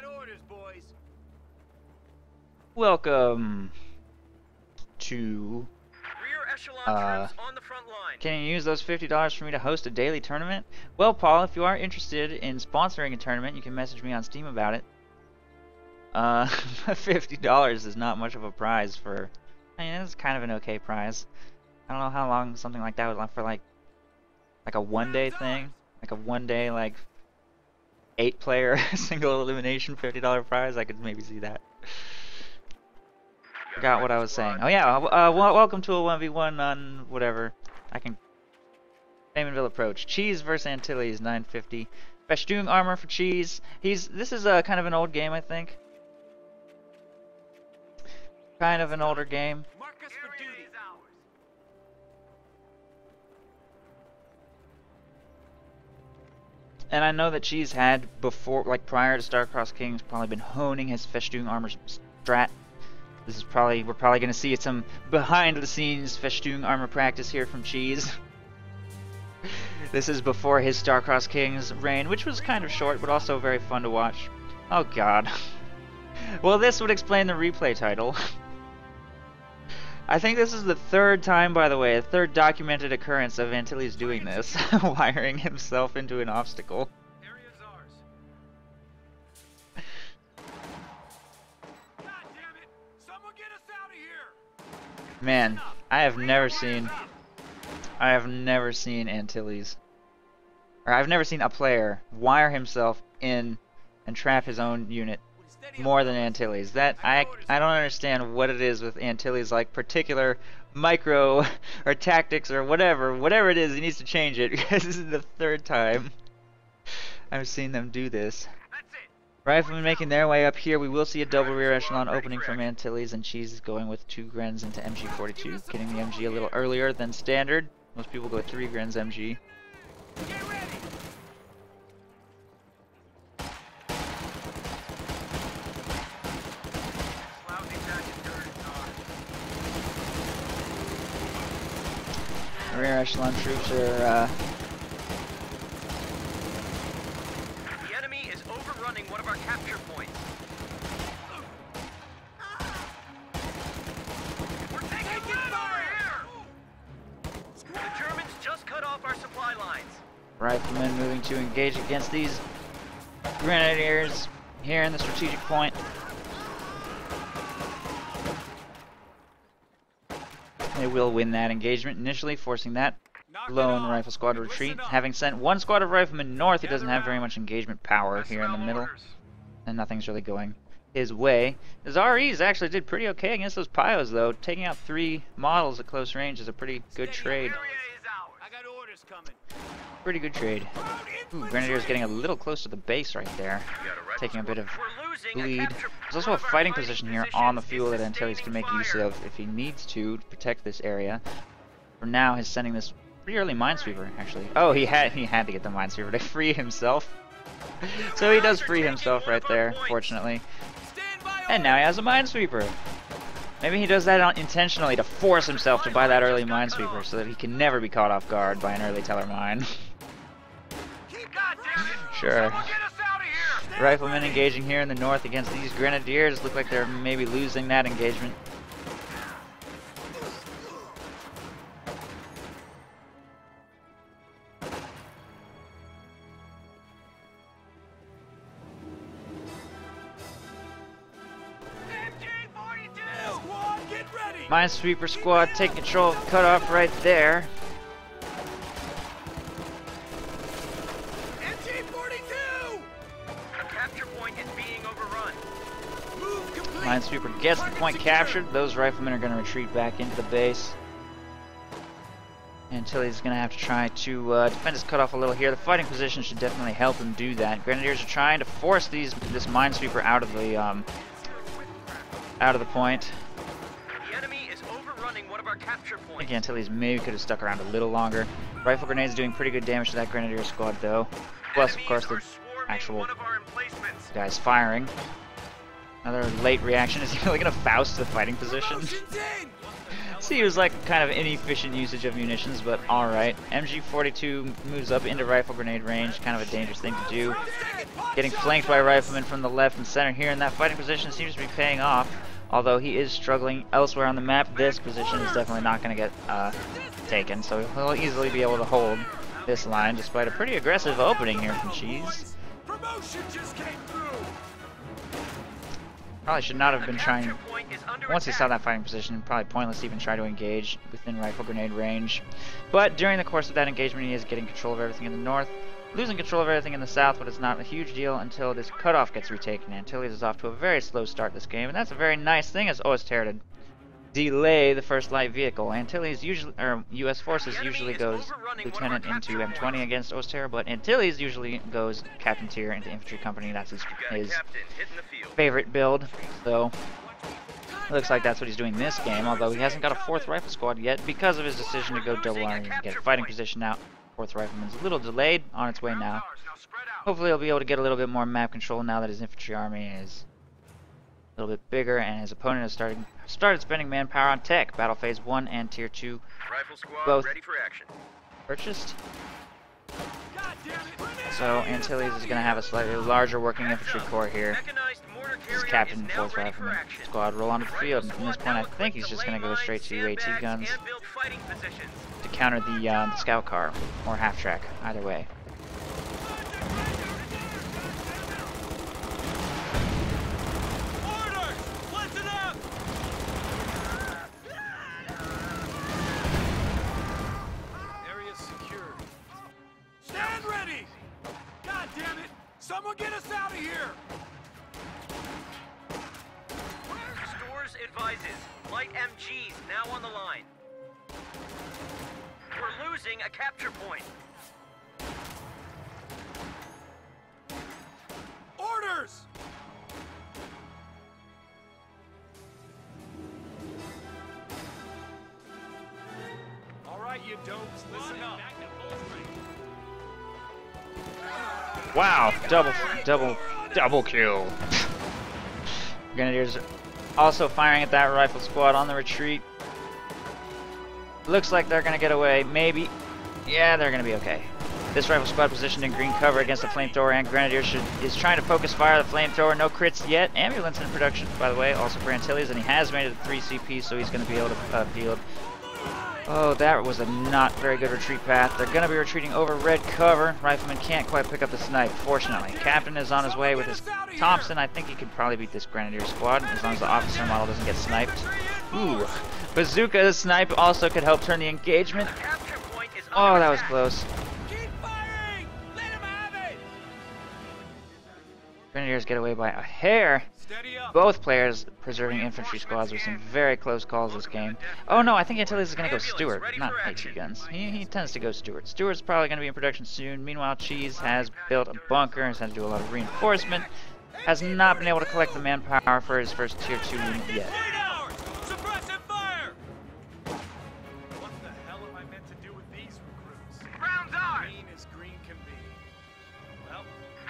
orders, boys. Welcome to Rear echelon troops on the front line. can you use those $50 for me to host a daily tournament? Well, Paul, if you are interested in sponsoring a tournament, you can message me on Steam about it. $50 is not much of a prize for, I mean, it's kind of an okay prize. I don't know how long something like that would last for, like a one-day thing, like a one-day, like 8-player single elimination $50 prize. I could maybe see that. Forgot what I was saying. Oh yeah, welcome to a 1v1 on whatever. Faymonville Approach. Cheese versus Antilles950. Festoon armor for Cheese. This is a kind of an old game, I think. Kind of an older game. And I know that Cheese had before, like prior to Star-Crossed Kings, probably been honing his Festoon armor strat. This is we're probably going to see some behind-the-scenes Festoon armor practice here from Cheese. This is before his Star-Crossed Kings reign, which was kind of short, but also very fun to watch. Oh god. Well, this would explain the replay title. I think this is the third time, by the way, the third documented occurrence of Antilles doing this, wiring himself into an obstacle. Man, I have never seen Antilles, or I've never seen a player wire himself in and trap his own unit more than Antilles. That I don't understand what it is with Antilles, like particular micro or tactics or whatever it is, he needs to change it, because this is the third time I've seen them do this. Riflemen making their way up here. We will see a double rear echelon opening from Antilles, and Cheese is going with 2 Grens into MG42, getting the MG a little earlier than standard. Most people go 3 Grens MG. Rear echelon troops are the enemy is overrunning one of our capture points. We're taking fire over here. The Germans just cut off our supply lines. Riflemen moving to engage against these Grenadiers here in the strategic point. They will win that engagement initially, forcing that lone rifle squad to retreat. Having sent 1 squad of riflemen north, he doesn't have very much engagement power here in the middle, and nothing's really going his way. His REs actually did pretty okay against those Pios, though. Taking out 3 models at close range is a pretty good trade. Pretty good trade. Ooh, Grenadiers getting a little close to the base right there, taking a bit of bleed. There's also a fighting position here on the field that Antilles can make use of if he needs to protect this area. For now, he's sending this pretty early Minesweeper, actually. Oh, he had to get the Minesweeper to free himself. So he does free himself right there, fortunately. And now he has a Minesweeper. Maybe he does that intentionally to force himself to buy that early Minesweeper so that he can never be caught off guard by an early Teller mine. Sure. Riflemen engaging here in the north against these Grenadiers. Look like they're maybe losing that engagement. Minesweeper squad taking control of the cutoff right there. Minesweeper gets the point captured. Those riflemen are going to retreat back into the base. Antilles is going to have to try to defend his cutoff a little here. The fighting position should definitely help him do that. Grenadiers are trying to force this Minesweeper out of the point. The enemy is overrunning one of our capture points. I think Antilles maybe could have stuck around a little longer. Rifle grenades doing pretty good damage to that Grenadier squad, though. Plus, of course, the actual guys firing. Another late reaction. Is he really going to Faust the fighting position? Seems like kind of inefficient usage of munitions, but alright. MG42 moves up into rifle grenade range, kind of a dangerous thing to do. Getting flanked by riflemen from the left and center here in that fighting position seems to be paying off. Although he is struggling elsewhere on the map, this position is definitely not going to get taken, so he'll easily be able to hold this line despite a pretty aggressive opening here from Cheese. Promotion just came through. Probably should not have been trying, once he saw that fighting position, probably pointless to even try to engage within rifle grenade range. But during the course of that engagement, he is getting control of everything in the north, losing control of everything in the south, but it's not a huge deal until this cutoff gets retaken. Antilles is off to a very slow start this game, and that's a very nice thing as Osterra to delay the first light vehicle. Antilles usually, or U.S. Forces usually goes lieutenant into M20 against Osterra, but Antilles usually goes captain tier into infantry company. That's his favorite build, so it looks like that's what he's doing this game, although he hasn't got a 4th rifle squad yet because of his decision to go double army and get a fighting position out. 4th rifleman's a little delayed, on its way now. Hopefully he'll be able to get a little bit more map control now that his infantry army is a little bit bigger and his opponent has started spending manpower on tech. Battle phase 1 and tier 2 Rifle squad both ready for action. purchased. So Antilles is going to have a slightly larger working infantry corps here. His captain and 4th rifleman squad roll onto the field, and from this point I think he's just going to go straight to AT guns to counter the scout car or half track, either way. Someone get us out of here! Stores advises, light MGs now on the line. We're losing a capture point. Orders! All right, you dopes, listen up. Wow, double kill. Grenadiers also firing at that rifle squad on the retreat. Looks like they're gonna get away, maybe. Yeah, they're gonna be okay. This rifle squad positioned in green cover against the flamethrower, and Grenadiers is trying to focus fire the flamethrower. No crits yet. Ambulance in production, by the way, also for Antilles, and he has made it to 3 CP, so he's gonna be able to field. Oh, that was a not very good retreat path. They're going to be retreating over red cover. Rifleman can't quite pick up the snipe, fortunately. Captain is on his way with his Thompson. I think he could probably beat this Grenadier squad as long as the officer model doesn't get sniped. Ooh. Bazooka snipe also could help turn the engagement. Oh, that was close. Grenadiers get away by a hair. Both players preserving infantry squads with some very close calls this game. Oh no, I think Antilles is going to go Stewart, not AT guns. He tends to go Stewart. Stewart's probably going to be in production soon. Meanwhile, Cheese has built a bunker, has had to do a lot of reinforcement. Has not been able to collect the manpower for his first tier 2 unit yet. Suppressive fire! What the hell am I meant to do with these recruits? Rounds on! Green as green can be. Well,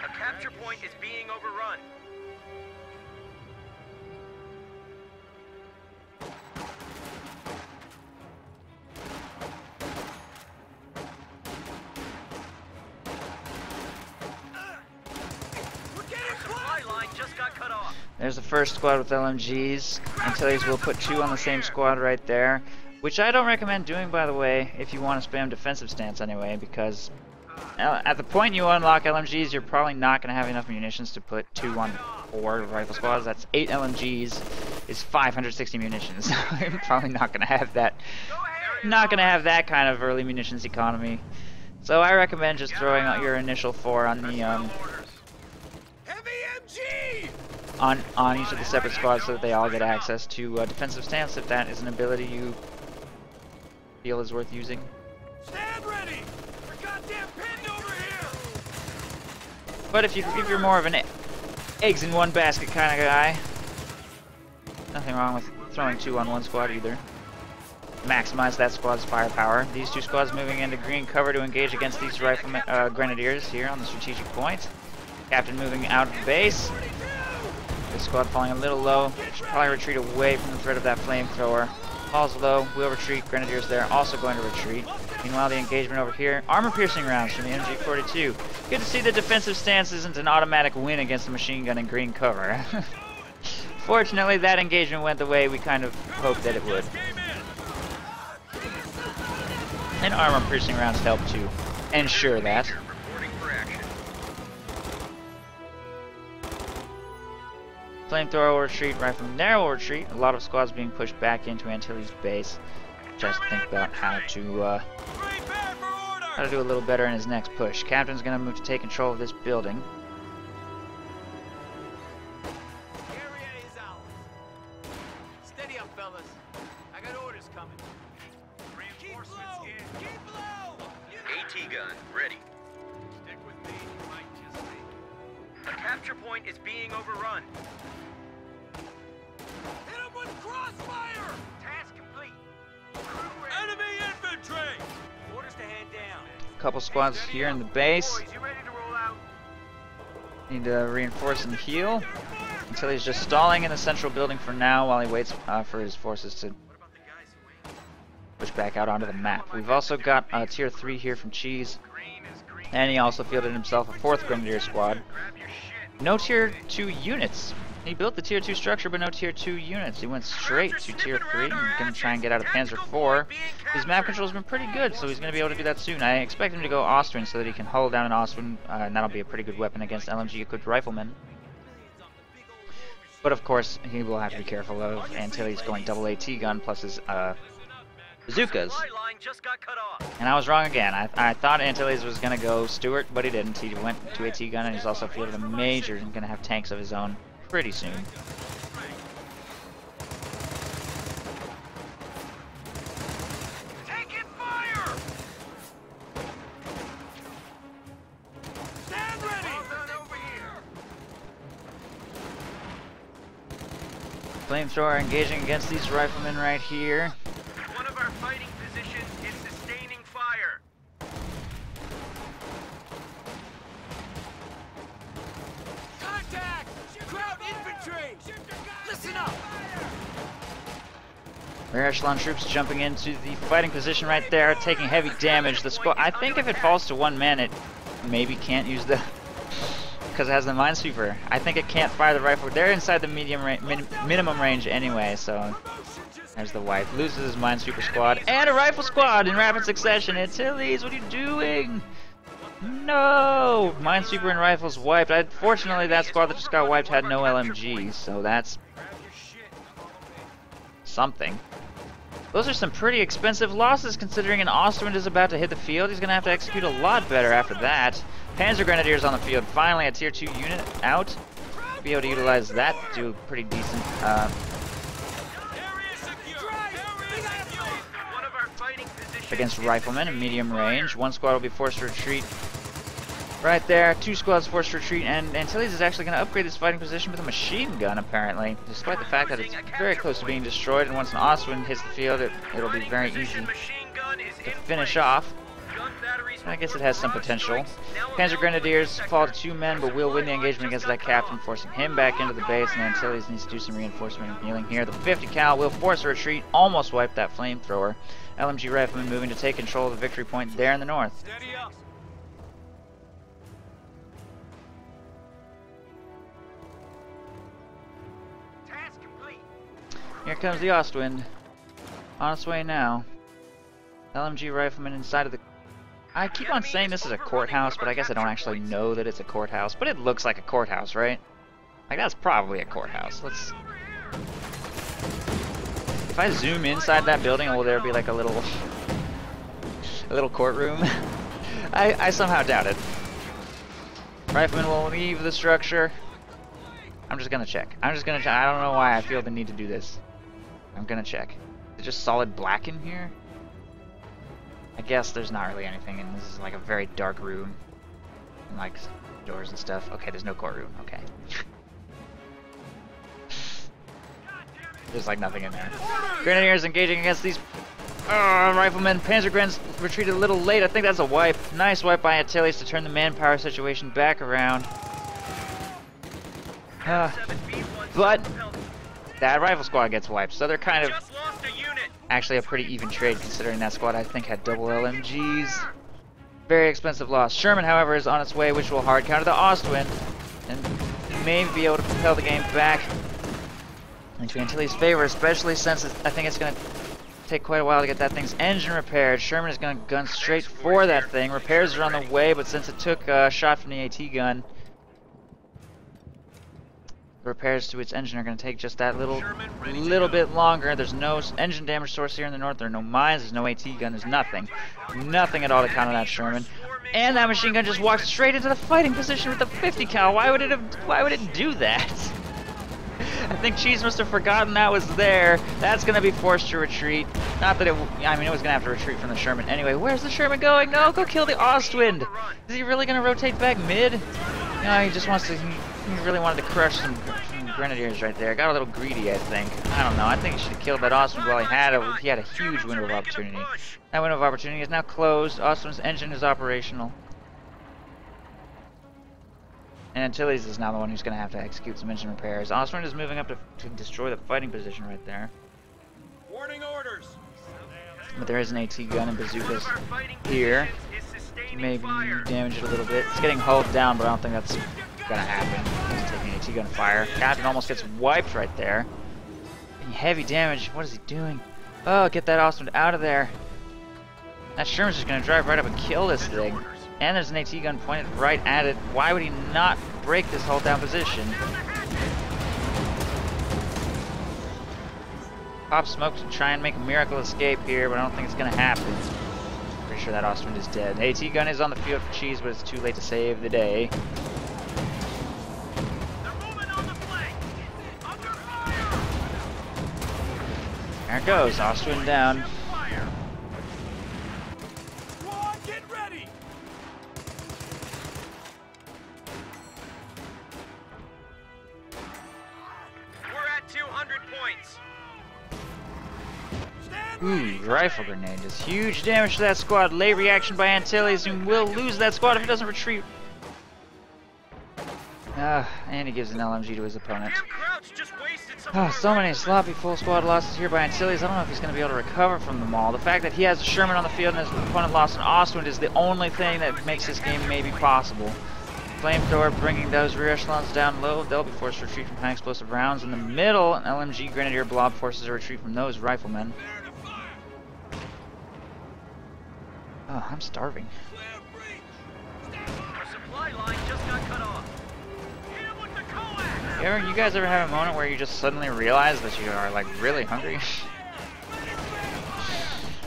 a capture point is being overrun. There's the first squad with LMGs. Antilles will put 2 on the same squad right there, which I don't recommend doing, by the way, if you want to spam defensive stance anyway, because at the point you unlock LMGs, you're probably not going to have enough munitions to put 2 on 4 rifle squads. That's 8 LMGs is 560 munitions. You're probably not going to have that. Not going to have that kind of early munitions economy. So I recommend just throwing out your initial 4 on the on each of the separate squads so that they all get access to defensive stance if that is an ability you feel is worth using. stand ready! We're goddamn pinned over here! But if you're more of an eggs in one basket kind of guy, nothing wrong with throwing 2 on 1 squad either. Maximize that squad's firepower. These 2 squads moving into green cover to engage against these riflemen, grenadiers here on the strategic point. Captain moving out of the base. This squad falling a little low. Should probably retreat away from the threat of that flamethrower. Hall's low, we'll retreat. Grenadiers there, also going to retreat. Meanwhile, the engagement over here. Armor-piercing rounds from the MG42. Good to see the defensive stance isn't an automatic win against a machine gun in green cover. Fortunately, that engagement went the way we kind of hoped that it would. And armor-piercing rounds help to ensure that. Flamethrower will retreat, rifleman there will retreat. A lot of squads being pushed back into Antilles base. Just think about how to do a little better in his next push. Captain's gonna move to take control of this building. Area is ours. Steady up, fellas. I got orders coming. Reinforcements in. Keep low. AT gun ready. Stick with me. You might just be. A capture point is being overrun. Hit him with crossfire. Task complete. Enemy infantry. Orders to hand down. Couple squads here in the base. Boys, you ready to roll out? Need to reinforce and heal. Until he's just stalling in the central building for now while he waits for his forces to push back out onto the map. We've also got tier 3 here from Cheese. And he also fielded himself a 4th Grenadier squad. No tier 2 units. He built the tier 2 structure, but no tier 2 units. He went straight to tier 3. He's going to try and get out of Panzer 4. His map control has been pretty good, so he's going to be able to do that soon. I expect him to go Austrian so that he can hull down an Austrian, and that'll be a pretty good weapon against LMG-equipped riflemen. But of course, he will have to be careful of Antilles going double AT gun plus his bazookas. And I was wrong again. I thought Antilles was going to go Stuart, but he didn't. He went to AT gun, and he's also fielded a major and going to have tanks of his own pretty soon. Taking fire! Stand ready! Over here. Flamethrower engaging against these riflemen right here. One of our fighting positions is sustaining fire. Contact! Crowd infantry! Listen up! Rear echelon troops jumping into the fighting position right there, taking heavy damage. The squad, I think if it falls to one man, it maybe can't use the, because it has the minesweeper. I think it can't fire the rifle. They're inside the minimum range anyway, so there's the wipe. Loses his minesweeper squad and a rifle squad in rapid succession. Antilles, what are you doing? No! Minesweeper and rifles wiped. Fortunately, that squad that just got wiped had no LMG, so that's something. Those are some pretty expensive losses considering an Austrian is about to hit the field. He's going to have to execute a lot better after that. Panzer Grenadiers on the field. Finally, a tier 2 unit out. Be able to utilize that to do pretty decent. Against riflemen in medium range. One squad will be forced to retreat. Right there, 2 squads forced to retreat, and Antilles is actually going to upgrade this fighting position with a machine gun, apparently. Despite the fact that it's very close to being destroyed, and once an Austrian hits the field, it'll be very easy to finish off. I guess it has some potential. Panzer Grenadiers fall to 2 men, but will win the engagement against that captain, forcing him back into the base, and Antilles needs to do some reinforcement and healing here. The 50 cal will force a retreat, almost wipe that flamethrower. LMG riflemen moving to take control of the victory point there in the north. Steady up. Task complete. Here comes the Ostwind. On its way now. LMG riflemen inside of the... I keep on saying this is a courthouse, but I guess I don't actually know that it's a courthouse. But it looks like a courthouse, right? Like, that's probably a courthouse. Let's... If I zoom inside that building, will there be like a little courtroom? I somehow doubt it. Riflemen will leave the structure. I'm just gonna check. I don't know why I feel the need to do this. I'm gonna check. Is it just solid black in here? I guess there's not really anything, and this is like a very dark room. And like doors and stuff. Okay, there's no courtroom. Okay. There's like nothing in there. Grenadiers engaging against these riflemen. Panzer Grens retreated a little late. I think that's a wipe. Nice wipe by Antilles to turn the manpower situation back around. But that rifle squad gets wiped, so they're kind of actually a pretty even trade considering that squad I think had double LMGs. Very expensive loss. Sherman, however, is on its way, which will hard counter the Ostwind and maybe be able to propel the game back into Antilles' favor, especially since I think it's going to take quite a while to get that thing's engine repaired. Sherman is going to gun straight for that thing. Repairs are on the way, but since it took a shot from the AT gun, the repairs to its engine are going to take just that little bit longer. There's no engine damage source here in the north. There are no mines. There's no AT gun. There's nothing. Nothing at all to counter that Sherman. And that machine gun just walked straight into the fighting position with the 50 cal. Why would it do that? I think Cheese must have forgotten that was there. That's going to be forced to retreat. Not that it... I mean, it was going to have to retreat from the Sherman. Anyway, where's the Sherman going? No, go kill the Ostwind. Is he really going to rotate back mid? No, he just wants to... He really wanted to crush some Grenadiers right there. Got a little greedy, I think. I don't know. I think he should have killed that Ostwind while he had it. He had a huge window of opportunity. That window of opportunity is now closed. Ostwind's engine is operational. And Antilles is now the one who's going to have to execute some engine repairs. Ostwind is moving up to destroy the fighting position right there. Warning orders. But there is an AT gun and bazookas here. Maybe damage it a little bit. It's getting hulled down, but I don't think that's going to happen. He's taking AT gun fire. Captain almost gets wiped right there. Taking heavy damage. What is he doing? Oh, get that Ostwind out of there. That Sherman's just going to drive right up and kill this thing. And there's an AT gun pointed right at it. Why would he not break this hold down position? Pop smoke to try and make a miracle escape here, but I don't think it's going to happen. Pretty sure that Ostwind is dead. The AT gun is on the field for Cheese, but it's too late to save the day. There it goes, Ostwind down. Ooh, rifle grenade does huge damage to that squad. Late reaction by Antilles, who will lose that squad if it doesn't retreat. And he gives an LMG to his opponent. So many sloppy full squad losses here by Antilles. I don't know if he's going to be able to recover from them all. The fact that he has a Sherman on the field and his opponent lost an Ostwind is the only thing that makes this game maybe possible. Flamethrower bringing those rear echelons down low. They'll be forced to retreat from high explosive rounds. In the middle, an LMG Grenadier blob forces a retreat from those riflemen. Oh, I'm starving. Our supply line just got cut off. You guys ever have a moment where you just suddenly realize that you are like really hungry?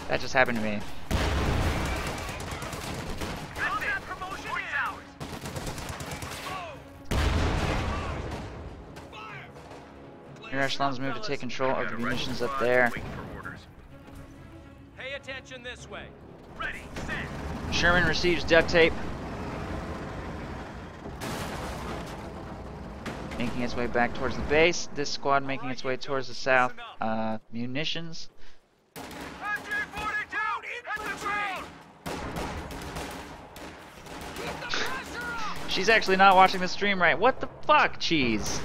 That just happened to me. Your echelons move to take control of the munitions up there. Pay attention this way. Ready, set. Sherman receives duct tape. Making its way back towards the base. This squad making its way towards the south. Munitions. She's actually not watching the stream right. What the fuck, Cheese?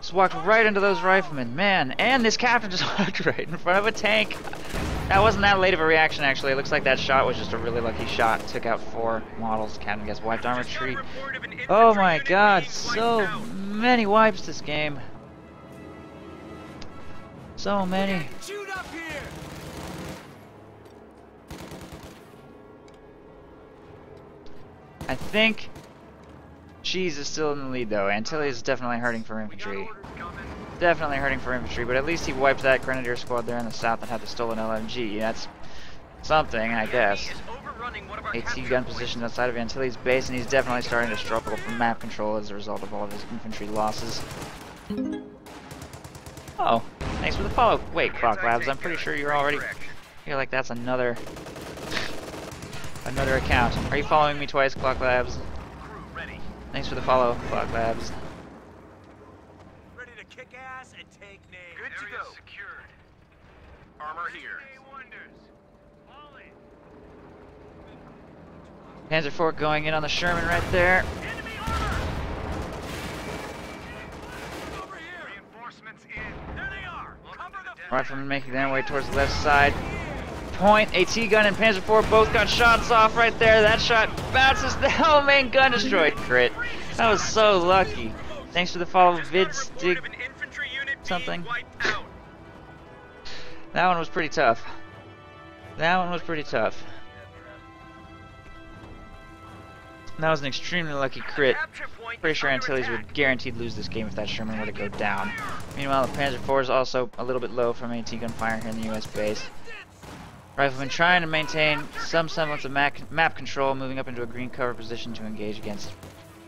Just walked right into those riflemen. Man, and this captain just walked right in front of a tank. That wasn't that late of a reaction, actually. It looks like that shot was just a really lucky shot. Took out 4 models. Captain gets wiped on retreat. Oh my god, so many wipes this game. So many. Shoot up here. I think Cheese is still in the lead, though. Antilles is definitely hurting for infantry. Definitely hurting for infantry, but at least he wiped that Grenadier squad there in the south that had the stolen LMG. That's something, I guess. AT gun positions outside of Antilles' base, and he's definitely starting to struggle from map control as a result of all of his infantry losses. Oh, thanks for the follow. Wait, Clock Labs, I'm pretty sure you're already... I feel like that's another account. Are you following me twice, Clock Labs? Thanks for the follow, Clock Labs. Ready to kick ass and take names. Good to go. Secured. Armor here. Panzer IV going in on the Sherman right there. Enemy armor. Over here. Reinforcements in. There they are. Cover the Riflemen making their way towards the left side. Point, AT gun and Panzer IV both got shots off right there. That shot bounces. The hell, main gun destroyed. Crit. That was so lucky. Thanks for the follow, Vidstig something. That one was pretty tough. That one was pretty tough. That was an extremely lucky crit. Pretty sure Antilles would guaranteed lose this game if that Sherman were to go down. Meanwhile, the Panzer IV is also a little bit low from AT gunfire here in the US base. Riflemen trying to maintain some semblance of map control, moving up into a green cover position to engage against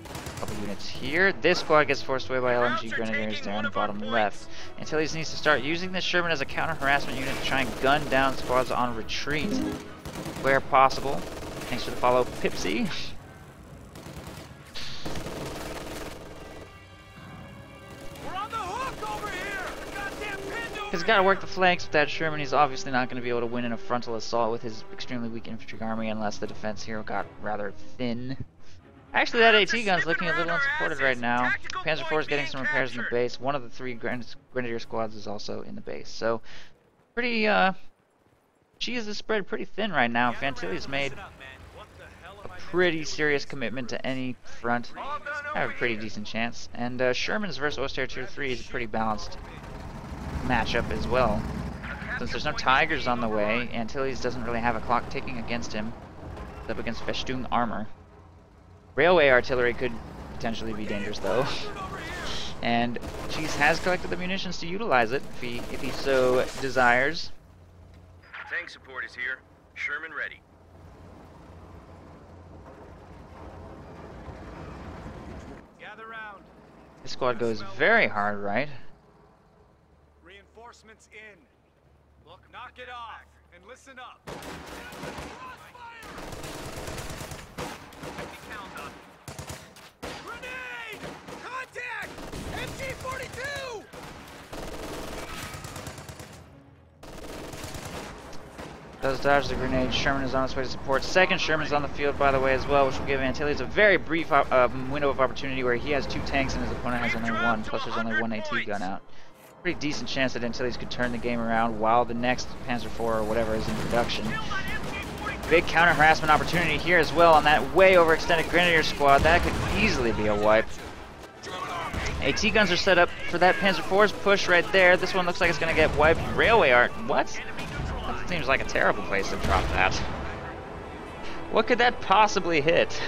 a couple units here. This squad gets forced away by LMG Grenadiers there on the bottom left. Antilles needs to start using this Sherman as a counter-harassment unit to try and gun down squads on retreat where possible. Thanks for the follow, Pipsy. He's got to work the flanks with that Sherman. He's obviously not going to be able to win in a frontal assault with his extremely weak infantry army unless the defense here got rather thin. Actually, that AT gun's looking a little unsupported right now. Panzer IV is getting some repairs in the base. One of the 3 Grenadier squads is also in the base. So, pretty, cheese is spread pretty thin right now. Antilles made a pretty serious commitment to any front. I have a pretty decent chance. And Sherman's versus Oster Tier 3 is a pretty balanced matchup as well. Since there's no Tigers on the way, Antilles doesn't really have a clock ticking against him. It's up against Festung armor. Railway artillery could potentially be dangerous though. And Cheese has collected the munitions to utilize it if he so desires. Tank support is here. Sherman ready. Gather round. This squad goes very hard right. Reinforcements in. Look, knock it off and listen up. Grenade! Contact! MG-42! Does dodge the grenade. Sherman is on his way to support. Second Sherman's on the field, by the way, as well, which will give Antilles a very brief window of opportunity where he has 2 tanks and his opponent has only 1, plus there's only 1 AT gun out. Pretty decent chance that Antilles could turn the game around while the next Panzer IV or whatever is in production. Big counter-harassment opportunity here as well on that way overextended Grenadier squad. That could easily be a wipe. AT guns are set up for that Panzer IV's push right there. This one looks like it's going to get wiped. Railway art. What? That seems like a terrible place to drop that. What could that possibly hit?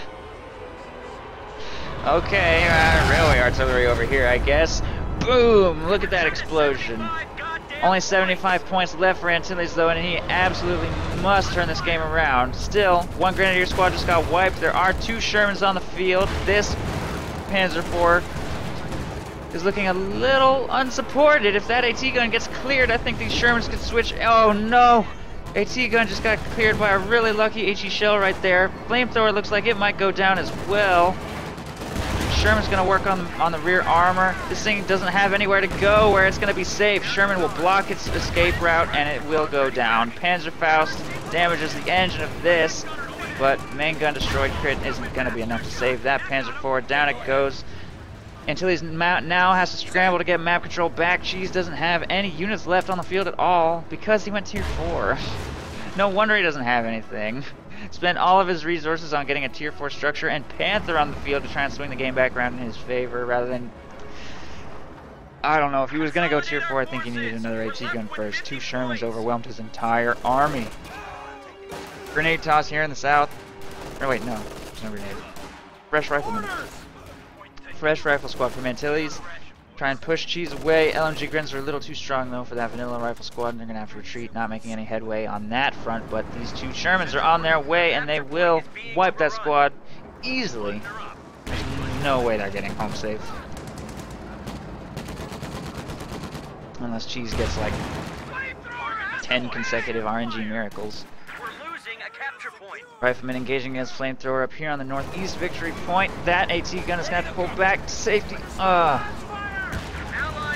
Okay, railway artillery over here, I guess. Boom! Look at that explosion. Only 75 points left for Antilles though, and he absolutely must turn this game around. Still, 1 Grenadier squad just got wiped. There are 2 Shermans on the field. This Panzer IV is looking a little unsupported. If that AT gun gets cleared, I think these Shermans could switch. Oh no! AT gun just got cleared by a really lucky HE shell right there. Flamethrower looks like it might go down as well. Sherman's going to work on the rear armor. This thing doesn't have anywhere to go where it's going to be safe. Sherman will block its escape route and it will go down. Panzerfaust damages the engine of this, but main gun destroyed crit isn't going to be enough to save that Panzer IV. Down it goes. Antilles now has to scramble to get map control back. Cheese doesn't have any units left on the field at all because he went tier 4. No wonder he doesn't have anything. Spent all of his resources on getting a tier 4 structure and Panther on the field to try and swing the game back around in his favor rather than... I don't know, if he was going to go tier 4, I think he needed another AT gun first. 2 Shermans overwhelmed his entire army. Grenade toss here in the south. Or wait, no, there's no grenade. Fresh rifleman. Fresh rifle squad from Antilles. Try and push Cheese away. LMG Grins are a little too strong though for that vanilla rifle squad, and they're gonna have to retreat, not making any headway on that front. But these 2 Shermans are on their way, and they will wipe that squad easily. There's no way they're getting home safe, unless Cheese gets like 10 consecutive RNG miracles. Rifleman engaging against Flamethrower up here on the northeast victory point. That AT gun is gonna have to pull back to safety. Allied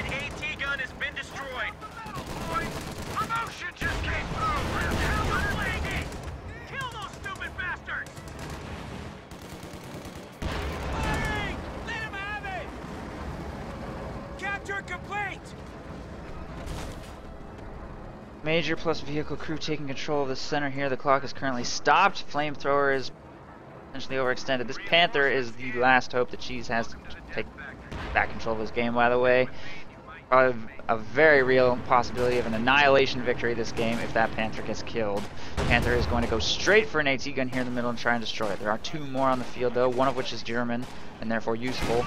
AT gun has been destroyed. Promotion just came through. Kill those stupid bastards. Firing! Let him have it! Capture complete! Major plus vehicle crew taking control of the center here. The clock is currently stopped. Flamethrower is essentially overextended. This Panther is the last hope that Cheese has to take back control of his game, by the way. Probably a very real possibility of an annihilation victory this game if that Panther gets killed. Panther is going to go straight for an AT gun here in the middle and try and destroy it. There are 2 more on the field though, one of which is German and therefore useful.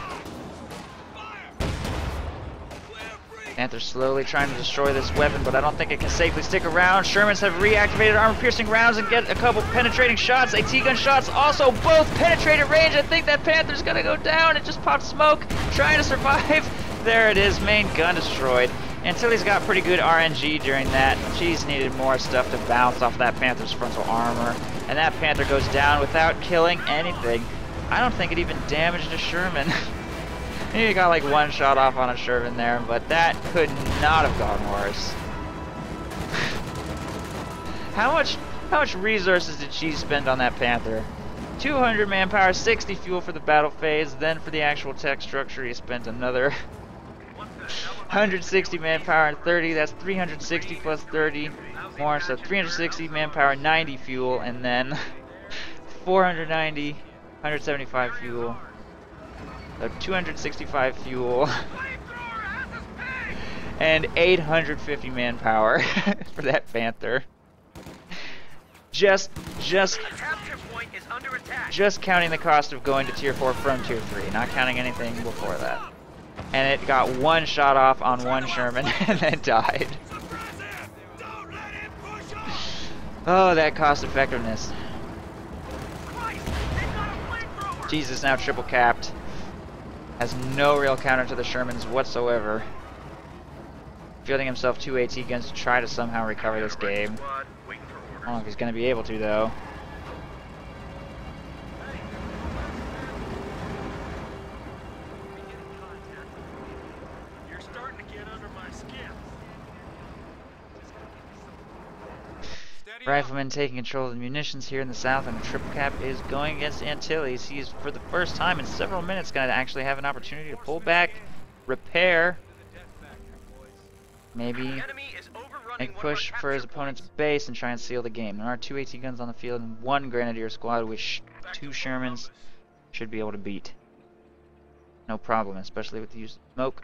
Panther's slowly trying to destroy this weapon, but I don't think it can safely stick around. Shermans have reactivated armor-piercing rounds and get a couple penetrating shots. AT gun shots also both penetrate at range. I think that Panther's gonna go down. It just popped smoke, trying to survive. There it is, main gun destroyed. Antilles got pretty good RNG during that. Cheese needed more stuff to bounce off that Panther's frontal armor. And that Panther goes down without killing anything. I don't think it even damaged a Sherman. He got like 1 shot off on a Sherman there, but that could not have gone worse. How much resources did Cheese spend on that Panther? 200 manpower, 60 fuel for the battle phase, then for the actual tech structure he spent another 160 manpower and 30, that's 360 plus 30 more, so 360 manpower, 90 fuel, and then 490, 175 fuel. So 265 fuel and 850 manpower for that Panther. Just counting the cost of going to tier 4 from tier 3, not counting anything before that. And it got 1 shot off on 1 Sherman and then died. Oh, that cost effectiveness. Jesus, now triple capped. Has no real counter to the Shermans whatsoever. Fielding himself 2 AT guns to try to somehow recover this game. I don't know if he's going to be able to, though. You're starting to get under my skin. Rifleman taking control of the munitions here in the south, and the triple cap is going against Antilles. He's, for the first time in several minutes, going to actually have an opportunity to pull back, repair, maybe make push for his opponent's base and try and seal the game. There are 2 AT guns on the field and 1 Grenadier squad, which 2 Shermans should be able to beat. No problem, especially with the use of smoke.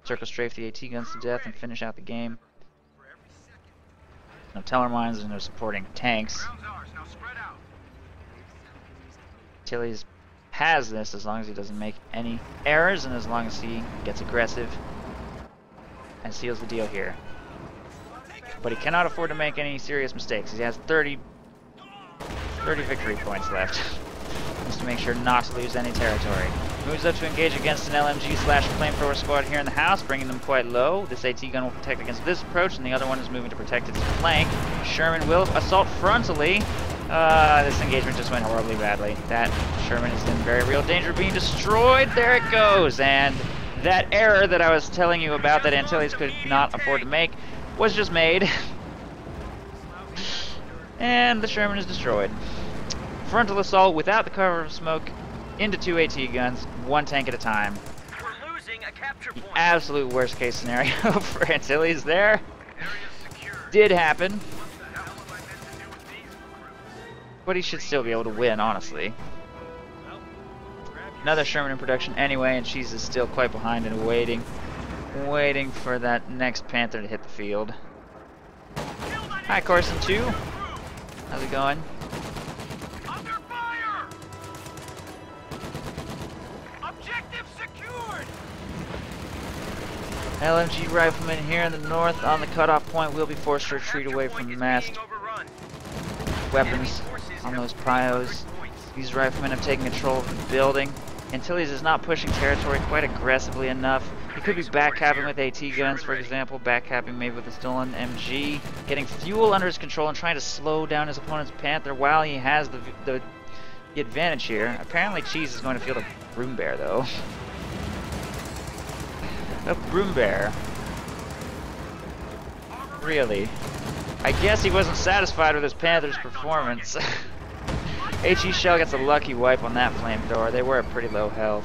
Circle strafe the AT guns to death and finish out the game. No teller mines and no supporting tanks. Antilles has this as long as he doesn't make any errors and as long as he gets aggressive and seals the deal here. But he cannot afford to make any serious mistakes. He has 30 victory points left. Just to make sure not to lose any territory. Moves up to engage against an LMG/flamethrower squad here in the house, bringing them quite low. This AT gun will protect against this approach, and the other one is moving to protect its flank. Sherman will assault frontally. This engagement just went horribly badly. That Sherman is in very real danger of being destroyed. There it goes, and that error that I was telling you about that Antilles could not afford to make was just made. And the Sherman is destroyed. Frontal assault without the cover of smoke into 2 AT guns, 1 tank at a time. We're losing a capture point. Absolute worst case scenario for Antilles there. Did happen. But he should still be able to win, honestly. Another Sherman in production anyway, and Cheese is still quite behind and waiting for that next Panther to hit the field. Hi, Corson 2. How's it going? Under fire! Objective secured! LMG riflemen here in the north on the cutoff point will be forced to retreat away from massed weapons on those prios. These riflemen have taken control of the building. Antilles is not pushing territory quite aggressively enough. He could be backcapping with AT guns, for example, backcapping maybe with a stolen MG, getting fuel under his control and trying to slow down his opponent's Panther while he has the advantage here. Apparently Cheese is going to field a Broom Bear, though. A Broom Bear. Really? I guess he wasn't satisfied with his Panther's performance. HE Shell gets a lucky wipe on that flamethrower. They were at pretty low health.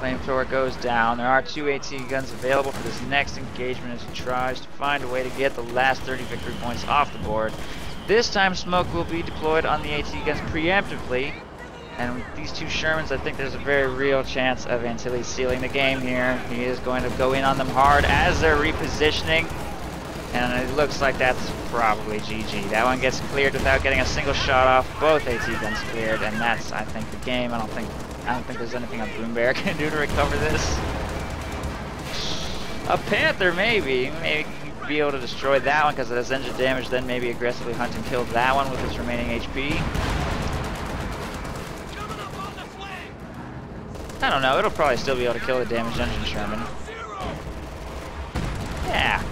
Flamethrower goes down. There are 2 AT guns available for this next engagement as he tries to find a way to get the last 30 victory points off the board. This time smoke will be deployed on the AT guns preemptively. And with these 2 Shermans, I think there's a very real chance of Antilles sealing the game here. He is going to go in on them hard as they're repositioning. And it looks like that's probably GG. That one gets cleared without getting a single shot off. Both AT guns cleared, and that's, I think, the game. I don't think there's anything a Boom Bear can do to recover this. A Panther, maybe. Maybe he'd be able to destroy that one because it has engine damage, then maybe aggressively hunt and kill that one with his remaining HP. I don't know, it'll probably still be able to kill the damaged engine Sherman. Yeah.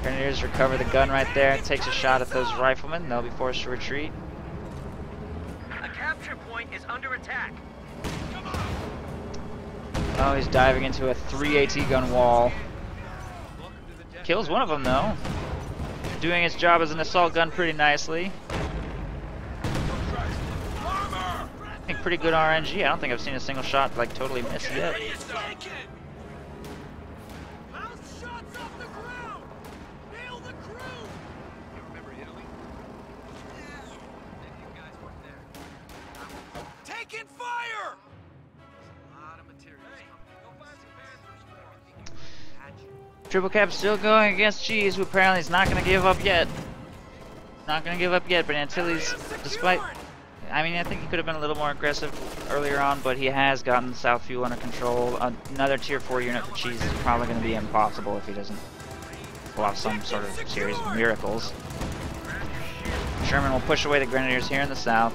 Grenadiers recover the gun right there. Takes a shot at those riflemen. They'll be forced to retreat. A capture point is under attack. Oh, he's diving into a 3 AT gun wall. Kills one of them though. Doing its job as an assault gun pretty nicely. I think pretty good RNG. I don't think I've seen a single shot like totally miss yet. Taking fire! Triple Cap still going against Cheese, who apparently is not going to give up yet. Not going to give up yet, but Antilles, despite... I mean, I think he could have been a little more aggressive earlier on, but he has gotten the South Fuel under control. Another Tier 4 unit for Cheese is probably going to be impossible if he doesn't pull off some sort of series of miracles. Sherman will push away the Grenadiers here in the south.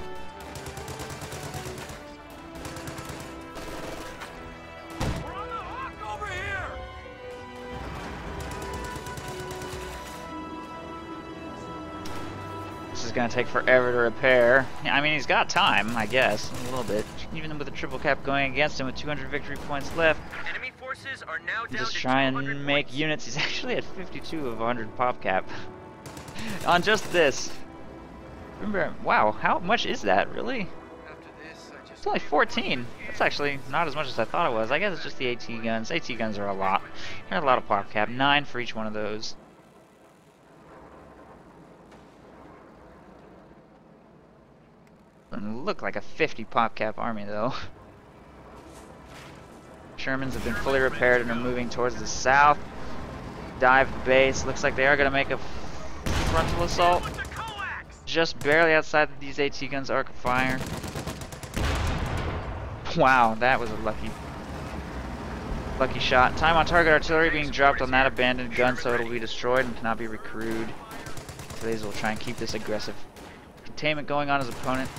Gonna take forever to repair. I mean, he's got time, I guess, a little bit. Even with a triple cap going against him with 200 victory points left. Enemy forces are now down Just to try 200 and make points. units. He's actually at 52 of 100 pop cap. On just this. Remember, wow, how much is that, really? It's only 14. That's actually not as much as I thought it was. I guess it's just the AT guns. AT guns are a lot. There's a lot of pop cap. 9 for each one of those. Doesn't look like a 50 pop cap army though. Shermans have been fully repaired and are moving towards the south. Dive base. Looks like they are going to make a frontal assault. Just barely outside of these AT guns' arc of fire. Wow, that was a lucky shot. Time on target artillery being dropped on that abandoned gun, so it'll be destroyed and cannot be recrewed. Blaze will try and keep this aggressive containment going on his opponent.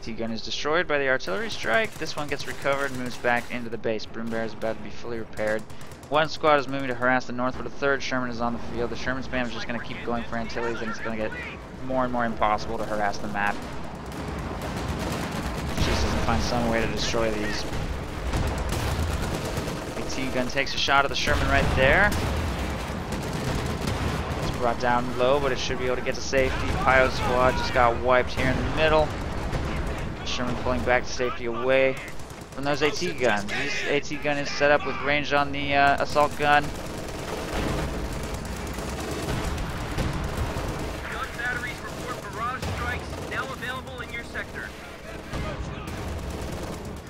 T-gun is destroyed by the artillery strike. This one gets recovered and moves back into the base. Broom Bear is about to be fully repaired. One squad is moving to harass the northward. A third Sherman is on the field. The Sherman spam is just going to keep going for Antilles, and it's going to get more and more impossible to harass the map. She just doesn't find some way to destroy these. The T-gun takes a shot at the Sherman right there. It's brought down low, but it should be able to get to safety. Pilot squad just got wiped here in the middle. Sherman pulling back to safety away from those AT guns. This AT gun is set up with range on the assault gun. Gun batteries report barrage strikes now available in your sector.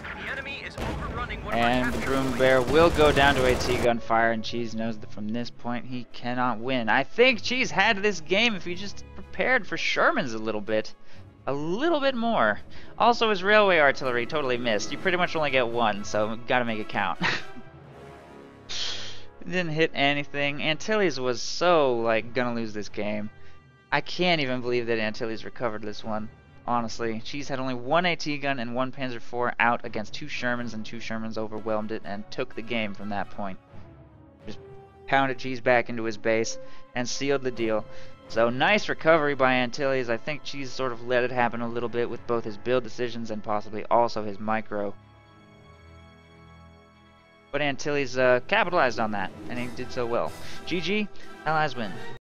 The enemy is overrunning one of our And the capture Broom points. Bear will go down to AT gun fire, and Cheese knows that from this point he cannot win. I think Cheese had this game if he just prepared for Sherman's a little bit more. Also, his railway artillery totally missed. You pretty much only get one, so gotta make it count. Didn't hit anything. Antilles was so, like, gonna lose this game. I can't even believe that Antilles recovered this one, honestly. Cheese had only one AT gun and one Panzer IV out against 2 Shermans, and 2 Shermans overwhelmed it and took the game from that point. Just pounded Cheese back into his base and sealed the deal. So nice recovery by Antilles. I think Cheese sort of let it happen a little bit with both his build decisions and possibly also his micro. But Antilles capitalized on that, and he did so well. GG, Allies win.